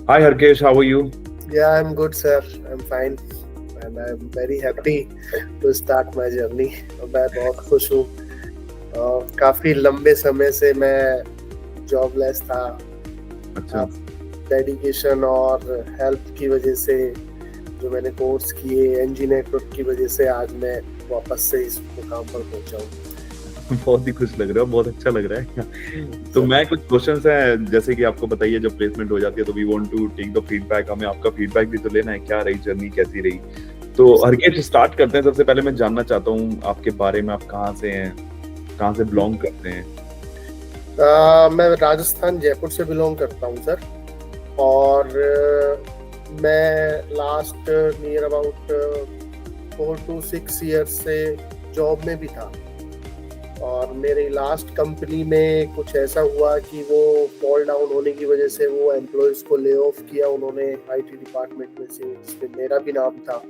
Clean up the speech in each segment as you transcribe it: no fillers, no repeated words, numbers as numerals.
Hi Harkesh, how are you? Yeah, I'm good, sir. I'm fine, and I'm very happy to start my journey. मैं बहुत खुश हूँ। काफी लंबे समय से मैं जॉबलेस था। अच्छा। आप डेडिकेशन और हेल्प की वजह से जो मैंने कोर्स किए एनजी नेटवर्क की वजह से आज मैं वापस से इस मुकाम पर पहुंचा हूँ। बहुत ही खुश लग रहे हो, बहुत अच्छा लग रहा है। तो सर, मैं कुछ क्वेश्चंस हैं, जैसे कि आपको बताइए जब प्लेसमेंट हो जाती है तो we want to take the feedback, हमें आपका फीडबैक भी तो लेना है, क्या रही जर्नी, कैसी रही। तो हरकेश स्टार्ट करते हैं। सबसे पहले मैं जानना चाहता हूँ आपके बारे में, आप कहाँ से हैं, कहाँ से बिलोंग करते हैं? मैं राजस्थान जयपुर से बिलोंग करता हूँ, सर। और मैं last near about 4 to 6 years से जॉब में भी था। और मेरी लास्ट कंपनी में कुछ ऐसा हुआ कि वो फॉल डाउन होने की वजह से वो एम्प्लॉयज को ले ऑफ किया उन्होंने आईटी डिपार्टमेंट में से, जिसमें मेरा भी नाम था।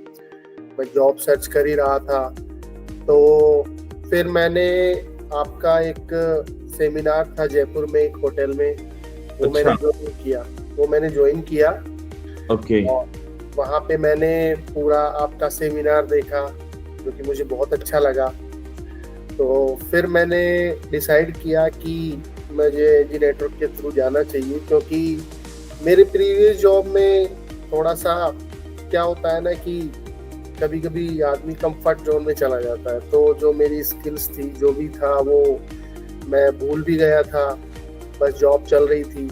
मैं जॉब सर्च कर ही रहा था, तो फिर मैंने आपका एक सेमिनार था जयपुर में एक होटल में, वो मैंने अच्छा। ज्वाइन किया। ओके। और वहाँ पे मैंने पूरा आपका सेमिनार देखा, जो कि मुझे बहुत अच्छा लगा। तो फिर मैंने डिसाइड किया कि मुझे एनजी नेटवर्क के थ्रू जाना चाहिए, क्योंकि मेरे प्रीवियस जॉब में थोड़ा सा क्या होता है ना कि कभी कभी आदमी कंफर्ट जोन में चला जाता है, तो जो मेरी स्किल्स थी जो भी था वो मैं भूल भी गया था। बस जॉब चल रही थी,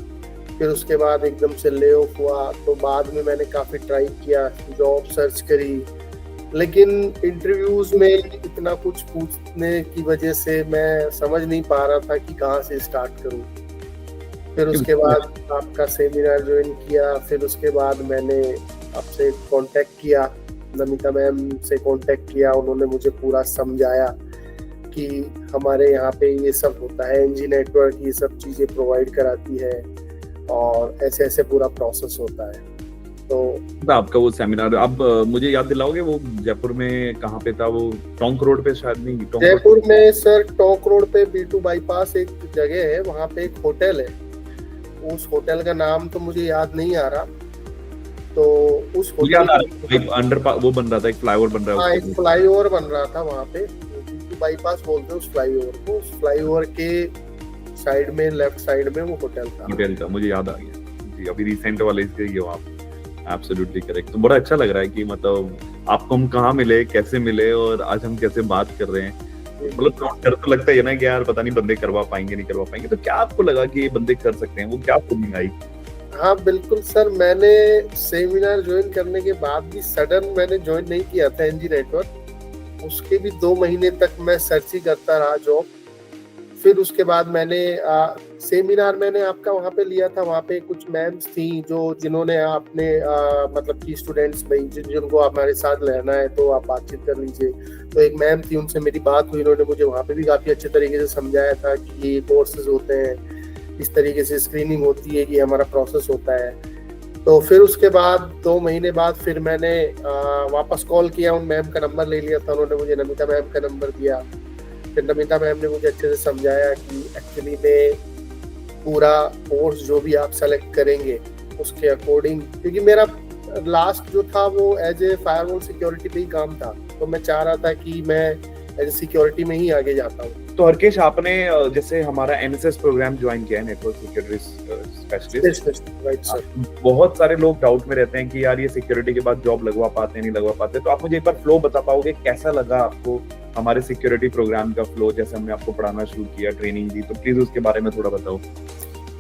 फिर उसके बाद एकदम से ले ऑफ हुआ, तो बाद में मैंने काफ़ी ट्राई किया, जॉब सर्च करी, लेकिन इंटरव्यूज में इतना कुछ पूछने की वजह से मैं समझ नहीं पा रहा था कि कहाँ से स्टार्ट करूँ। फिर उसके बाद आपका सेमिनार ज्वाइन किया, फिर उसके बाद मैंने आपसे कांटेक्ट किया, नमिता मैम से कांटेक्ट किया। उन्होंने मुझे पूरा समझाया कि हमारे यहाँ पे ये सब होता है, एनजी नेटवर्क ये सब चीज़ें प्रोवाइड कराती है और ऐसे ऐसे पूरा प्रोसेस होता है। तो आपका वो सेमिनार, अब मुझे याद दिलाओगे वो जयपुर में कहाँ पे था? वो टोंक रोड पे शायद? नहीं, टोंक रोड जयपुर में सर टोंक रोड पे B2 बाईपास एक जगह है, वहाँ पे एक होटल है। उस होटल का नाम तो मुझे याद नहीं आ रहा। तो उस होटल याद आ के, रहा है, अंडर वो बन रहा था, एक फ्लाईओवर बन रहा है हाँ, उसके एक लिए। फ्लाईओवर बन रहा था वहाँ पे। B2 बाईपास बोलते हैं उस फ्लाईओवर को। उस फ्लाईओवर के साइड में, लेफ्ट साइड में वो होटल था। होटल था, मुझे याद आ गया जी, अभी रिसेंट वाले इसके ही हो आप। Absolutely correct. तो बड़ा अच्छा लग रहा है कि मतलब आपको हम कहाँ मिले, कैसे मिले, और आज हम कैसे बात कर रहे हैं। मतलब डर तो लगता है ना कि यार पता नहीं बंदे करवा पाएंगे नहीं करवा पाएंगे, तो क्या आपको लगा कि ये बंदे कर सकते हैं? वो क्या फीलिंग आई? हाँ बिल्कुल सर, मैंने सेमिनार ज्वाइन करने के बाद भी सडन मैंने ज्वाइन नहीं किया था एनजी नेटवर्क। उसके भी 2 महीने तक मैं सर्च ही करता रहा जॉब। फिर उसके बाद मैंने सेमिनार मैंने आपका वहाँ पे लिया था। वहाँ पे कुछ मैम्स थी जो जिन्होंने आपने मतलब कि स्टूडेंट्स भाई जिनको हमारे साथ रहना है तो आप बातचीत कर लीजिए। तो एक मैम थी, उनसे मेरी बात हुई, उन्होंने मुझे वहाँ पे भी काफ़ी अच्छे तरीके से समझाया था कि ये कोर्सेज होते हैं, इस तरीके से स्क्रीनिंग होती है, कि हमारा प्रोसेस होता है। तो फिर उसके बाद 2 महीने बाद फिर मैंने वापस कॉल किया, उन मैम का नंबर ले लिया था, उन्होंने मुझे नमिता मैम का नंबर दिया। फिर नमिता मैम ने मुझे अच्छे से समझाया कि एक्चुअली में पूरा कोर्स जो भी आप सेलेक्ट करेंगे उसके अकॉर्डिंग, क्योंकि मेरा लास्ट जो था वो एज ए फायरवॉल सिक्योरिटी पे ही काम था, तो मैं चाह रहा था कि मैं एज ए सिक्योरिटी में ही आगे जाता हूँ। तो हरकेश, आपने जैसे हमारा एनएसएस प्रोग्राम ज्वाइन किया है, network security specialist. Right sir. बहुत सारे लोग डाउट में रहते हैं कि यार ये सिक्योरिटी के बाद जॉब लगवा पाते हैं नहीं लगवा पाते, तो आप मुझे एक बार फ्लो बता पाओगे, कैसा लगा आपको हमारे सिक्योरिटी प्रोग्राम का फ्लो? जैसे हमने आपको पढ़ाना शुरू किया, ट्रेनिंग दी, तो प्लीज उसके बारे में थोड़ा बताओ।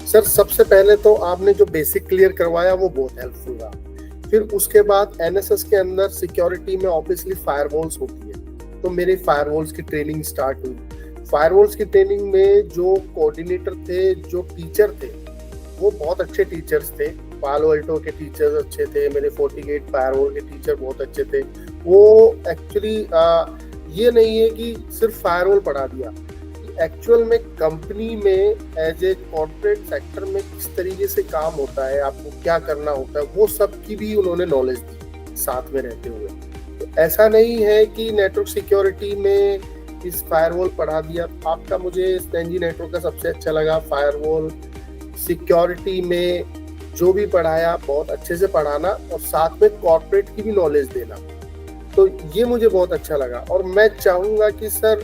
सर सबसे पहले तो आपने जो बेसिक क्लियर करवाया वो बहुत हेल्पफुल रहा। फिर उसके बाद एनएसएस के अंदर सिक्योरिटी में ऑब्वियसली फायरवॉल्स होती है, तो मेरी फायरवॉल्स की ट्रेनिंग स्टार्ट हुई। फायरवॉल्स की ट्रेनिंग में जो कोऑर्डिनेटर थे, जो टीचर थे, वो बहुत अच्छे टीचर्स थे। पालो अल्टो के टीचर्स अच्छे थे, मेरे फोर्टीगेट फायरवॉल के टीचर बहुत अच्छे थे। वो एक्चुअली ये नहीं है कि सिर्फ फायरवॉल पढ़ा दिया, एक्चुअल में कंपनी में एज ए कॉर्पोरेट सेक्टर में किस तरीके से काम होता है, आपको क्या करना होता है, वो सब की भी उन्होंने नॉलेज दी साथ में रहते हुए। तो ऐसा नहीं है कि नेटवर्क सिक्योरिटी में इस फायरवॉल पढ़ा दिया। आपका मुझे एनजी नेटवर्क का सबसे अच्छा लगा फायरवॉल सिक्योरिटी में जो भी पढ़ाया बहुत अच्छे से पढ़ाना और साथ में कॉर्पोरेट की भी नॉलेज देना, तो ये मुझे बहुत अच्छा लगा। और मैं चाहूँगा कि सर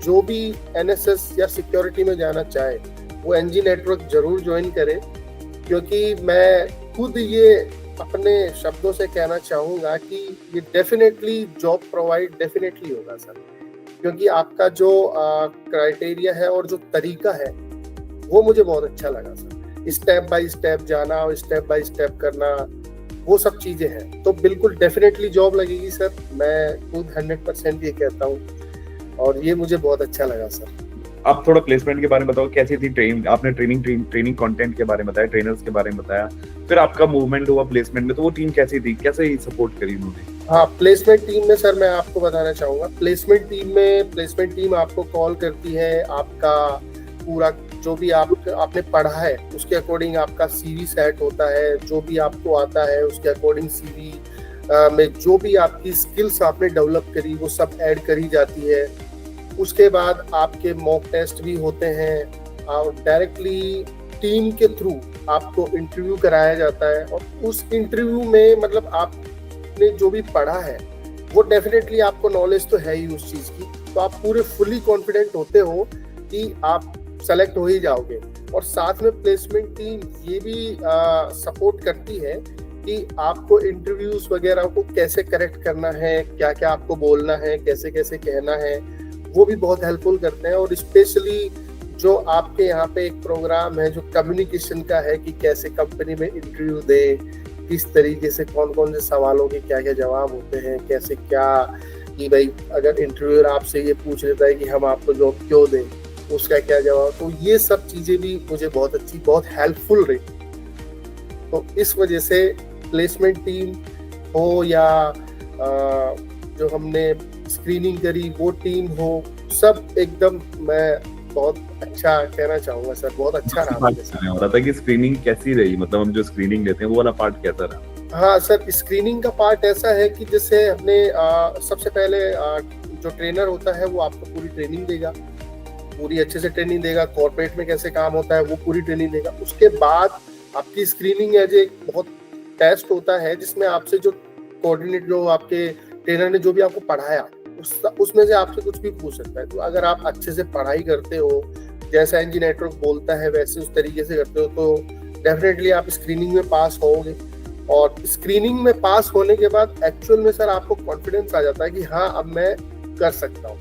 जो भी एनएसएस या सिक्योरिटी में जाना चाहे वो एनजी नेटवर्क जरूर ज्वाइन करे, क्योंकि मैं खुद ये अपने शब्दों से कहना चाहूँगा कि ये डेफिनेटली जॉब प्रोवाइड डेफिनेटली होगा सर, क्योंकि आपका जो क्राइटेरिया है और जो तरीका है वो मुझे बहुत अच्छा लगा सर। स्टेप बाय स्टेप जाना और स्टेप बाय स्टेप करना, वो सब चीजें हैं, तो बिल्कुल डेफिनेटली जॉब लगेगी सर, मैं खुद 100% ये कहता हूँ, और ये मुझे बहुत अच्छा लगा सर। आप थोड़ा प्लेसमेंट के बारे में बताओ, कैसी थी ट्रेनिंग? आपने ट्रेनिंग कंटेंट के बारे में बताया, ट्रेनर्स के बारे में बताया, फिर आपका मूवमेंट हुआ प्लेसमेंट में, तो वो टीम कैसी थी, कैसे सपोर्ट करी उन्होंने? हाँ, प्लेसमेंट टीम में सर मैं आपको बताना चाहूँगा, प्लेसमेंट टीम आपको कॉल करती है, आपका पूरा जो भी आपने पढ़ा है उसके अकॉर्डिंग आपका सीवी सेट होता है, जो भी आपको आता है उसके अकॉर्डिंग सीवी में जो भी आपकी स्किल्स आपने डेवलप करी वो सब ऐड करी जाती है। उसके बाद आपके मॉक टेस्ट भी होते हैं और डायरेक्टली टीम के थ्रू आपको इंटरव्यू कराया जाता है, और उस इंटरव्यू में मतलब आपने जो भी पढ़ा है वो डेफिनेटली आपको नॉलेज तो है ही उस चीज़ की, तो आप पूरे फुली कॉन्फिडेंट होते हो कि आप सेलेक्ट हो ही जाओगे। और साथ में प्लेसमेंट टीम ये भी सपोर्ट करती है कि आपको इंटरव्यूज वगैरह को कैसे करेक्ट करना है, क्या क्या आपको बोलना है, कैसे कैसे कहना है, वो भी बहुत हेल्पफुल करते हैं। और स्पेशली जो आपके यहाँ पे एक प्रोग्राम है जो कम्युनिकेशन का है कि कैसे कंपनी में इंटरव्यू दे, किस तरीके से कौन कौन से सवालों के क्या क्या जवाब होते हैं, कैसे क्या कि भाई अगर इंटरव्यूअर आपसे ये पूछ लेता है कि हम आपको जॉब क्यों दें, उसका क्या जवाब, तो ये सब चीज़ें भी मुझे बहुत अच्छी बहुत हेल्पफुल रही। तो इस वजह से प्लेसमेंट टीम हो या जो हमने स्क्रीनिंग करी वो टीम हो, सब एकदम मैं बहुत अच्छा कहना चाहूँगा सर, बहुत अच्छा रहा। हो रहा था कि स्क्रीनिंग कैसी रही, मतलब हम जो स्क्रीनिंग लेते हैं वो वाला पार्ट कैसा रहा? हाँ सर, स्क्रीनिंग का पार्ट ऐसा है कि जैसे हमने सबसे पहले जो ट्रेनर होता है वो आपको पूरी ट्रेनिंग देगा, पूरी अच्छे से ट्रेनिंग देगा, कॉर्पोरेट में कैसे काम होता है वो पूरी ट्रेनिंग देगा। उसके बाद आपकी स्क्रीनिंग एज एक बहुत टेस्ट होता है जिसमें आपसे जो कोऑर्डिनेट जो आपके ट्रेनर ने जो भी आपको पढ़ाया उसमें से आपसे कुछ भी पूछ सकता है। तो अगर आप अच्छे से पढ़ाई करते हो, जैसा एनजी नेटवर्क बोलता है वैसे उस तरीके से करते हो, तो डेफिनेटली आप स्क्रीनिंग में पास होगे। और स्क्रीनिंग में पास होने के बाद एक्चुअल में सर आपको कॉन्फिडेंस आ जाता है कि हाँ अब मैं कर सकता हूँ,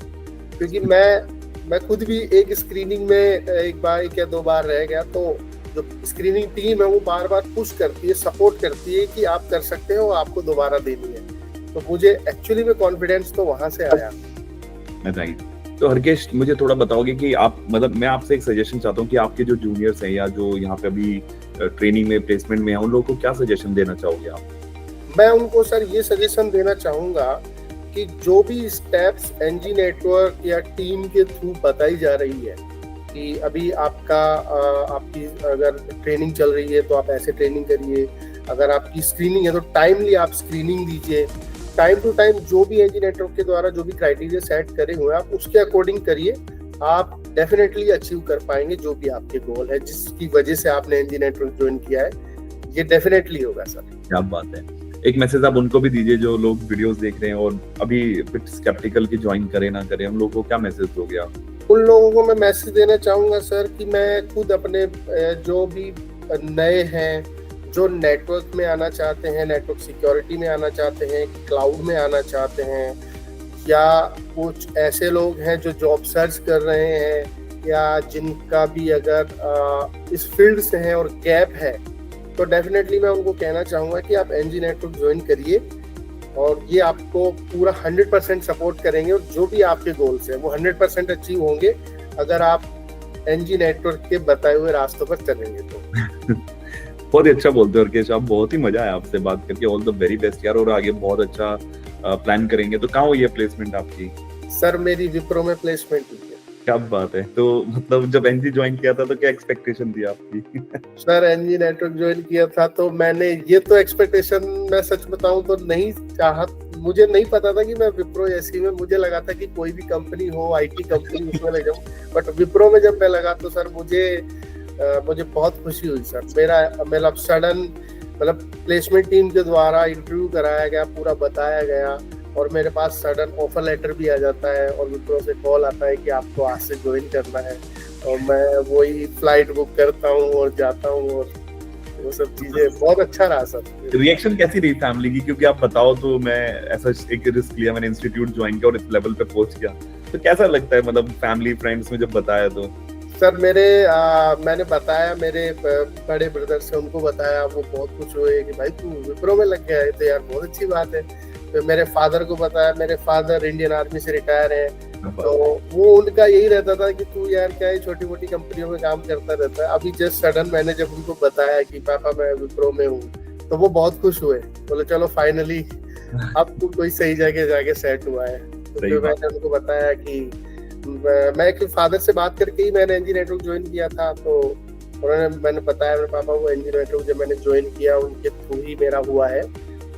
क्योंकि मैं खुद भी एक स्क्रीनिंग में एक बार या 2 बार रह गया, तो जो स्क्रीनिंग टीम है वो बार बार पुश करती है, सपोर्ट करती है कि आप कर सकते हो, आपको दोबारा देनी है। तो मुझे एक्चुअली में कॉन्फिडेंस तो वहां से आया। राइट। तो हरकेश, मुझे थोड़ा बताओगे कि आप, मतलब मैं आपसे एक सजेशन चाहता हूँ कि आपके जो जूनियर्स हैं या जो यहाँ पे अभी ट्रेनिंग में प्लेसमेंट में हैं उन लोगों को क्या सजेशन देना चाहोगे आप? मैं उनको सर ये सजेशन देना चाहूँगा कि जो भी स्टेप्स एनजी नेटवर्क या टीम के थ्रू बताई जा रही है कि अभी आपकी अगर ट्रेनिंग चल रही है तो आप ऐसे ट्रेनिंग करिए, अगर आपकी स्क्रीनिंग है तो टाइमली आप स्क्रीनिंग दीजिए, टाइम टू टाइम जो भी एनजी नेटवर्क के द्वारा जो भी क्राइटेरिया सेट करे हुए हैं आप उसके अकॉर्डिंग करिए, आप डेफिनेटली अचीव कर पाएंगे जो भी आपके गोल है, जिसकी वजह से आपने एनजी नेटवर्क ज्वाइन किया है, ये डेफिनेटली होगा सर। क्या बात है। एक मैसेज आप उनको भी दीजिए जो लोग वीडियोस देख रहे हैं और अभी स्केप्टिकल की ज्वाइन करें ना करें, हम लोगों को क्या मैसेज दोगे आप? उन लोगों को मैं मैसेज देना चाहूँगा सर कि मैं खुद अपने जो भी नए हैं, जो नेटवर्क में आना चाहते हैं, नेटवर्क सिक्योरिटी में आना चाहते हैं, क्लाउड में आना चाहते हैं, या कुछ ऐसे लोग हैं जो जॉब सर्च कर रहे हैं या जिनका भी अगर इस फील्ड से है और गैप है, तो डेफिनेटली मैं उनको कहना चाहूँगा कि आप एनजी नेटवर्क ज्वाइन करिए और ये आपको पूरा 100% सपोर्ट करेंगे और जो भी आपके गोल्स हैं वो 100% अचीव होंगे अगर आप एनजी नेटवर्क के बताए हुए रास्तों पर चलेंगे तो। बहुत ही अच्छा बोलते हो हरकेश आप, बहुत ही मजा आया आपसे बात करके। ऑल द वेरी बेस्ट यार, और आगे बहुत अच्छा प्लान करेंगे। तो कहाँ हुई है प्लेसमेंट आपकी? सर मेरी विप्रो में प्लेसमेंट हुई है। क्या बात है। तो मतलब जब एनजी ज्वाइन किया था तो क्या एक्सपेक्टेशन थी आपकी? सर एनजी नेटवर्क ज्वाइन किया था तो मैंने ये तो एक्सपेक्टेशन, मैं सच बताऊं तो नहीं मुझे नहीं पता था कि मैं विप्रो जैसी में, मुझे लगा था कि कोई भी कंपनी हो, आईटी कंपनी उसमें लग जाऊं, बट विप्रो में जब मैं लगा तो सर मुझे मुझे बहुत खुशी हुई सर। मेरा मतलब सडन मतलब प्लेसमेंट टीम के द्वारा इंटरव्यू कराया गया, पूरा बताया गया और मेरे पास सडन ऑफर लेटर भी आ जाता है और विप्रो से कॉल आता है कि आपको आज से ज्वाइन करना है, और मैं वही फ्लाइट बुक करता हूँ और जाता हूँ, और वो सब चीजें बहुत अच्छा रहा सर। रिएक्शन कैसी रही फैमिली की, क्योंकि आप बताओ तो मैं ऐसा एक रिस्क लिया, मैंने इंस्टीट्यूट ज्वाइन किया और इस लेवल पे पहुंच गया, तो कैसा लगता है मतलब फैमिली फ्रेंड्स में जब बताया तो? सर मैंने बताया, मेरे बड़े ब्रदर से उनको बताया, वो बहुत खुश हुए कि भाई तू विप्रो में लग गया है, तो यार बहुत अच्छी बात है। तो मेरे फादर को बताया, मेरे फादर इंडियन आर्मी से रिटायर है, तो वो उनका यही रहता था कि तू यार क्या है छोटी मोटी कंपनियों में काम करता रहता है। अभी जस्ट सडन मैंने जब उनको बताया कि पापा मैं विप्रो में हूँ, तो वो बहुत खुश हुए, बोले चलो फाइनली अब तू कोई सही जगह जाके सेट हुआ है। तो फिर मैंने उनको बताया कि मैं एक फादर से बात करके ही मैंने एनजी नेटवर्क ज्वाइन किया था, तो मैंने बताया मेरे पापा वो एनजी नेटवर्क जब मैंने ज्वाइन किया उनके थ्रू ही मेरा हुआ है,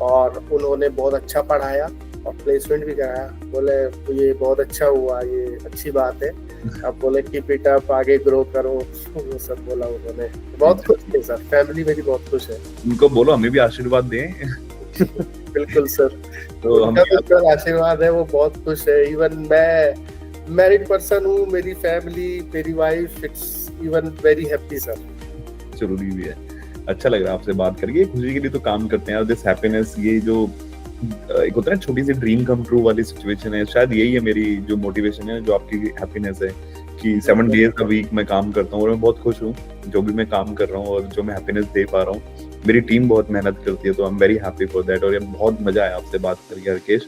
और उन्होंने बहुत अच्छा पढ़ाया और प्लेसमेंट भी कराया। बोले तो ये बहुत अच्छा हुआ, ये अच्छी बात है। अब बोले कीप इट अप, आगे ग्रो करो, वो सब बोला उन्होंने। बहुत खुश थे सर, फैमिली मेरी बहुत खुश है। उनको बोलो हमें भी आशीर्वाद दें। बिल्कुल सर, तो उनका आशीर्वाद है, वो बहुत खुश है। इवन मैं मैरिड पर्सन हूँ, मेरी फैमिली, मेरी wife, it's even very happy sir. जरूरी भी है। अच्छा लग रहा है आपसे बात करके, खुशी के लिए तो काम करते हैं, और दिस हैप्पीनेस, ये जो एक होता है ना छोटी सी ड्रीम कम ट्रू वाली सिचुएशन है, शायद यही है मेरी जो मोटिवेशन है, जो आपकी हैप्पीनेस है कि 7 डेज अ वीक मैं काम करता हूँ और मैं बहुत खुश हूँ जो भी मैं काम कर रहा हूँ और जो मैं हैप्पीनेस दे पा रहा हूँ। मेरी टीम बहुत मेहनत करती है, तो I am very happy for that. और ये बहुत मजा आया आपसे बात करके हरकेश,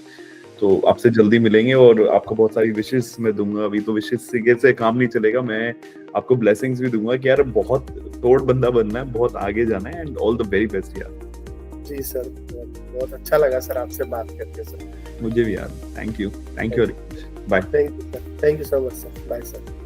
तो आपसे जल्दी मिलेंगे और आपको बहुत सारी विशेष मैं दूंगा। अभी तो विशेष से काम नहीं चलेगा, मैं आपको ब्लेसिंग्स भी दूंगा कि यार बहुत तोड़ बंदा बनना है, बहुत आगे जाना है, and all the very best यार। जी सर, बहुत अच्छा लगा सर आपसे बात करके सर। मुझे भी यार, thank you Harkesh, bye. Thank you sir, thank you so much sir, bye sir.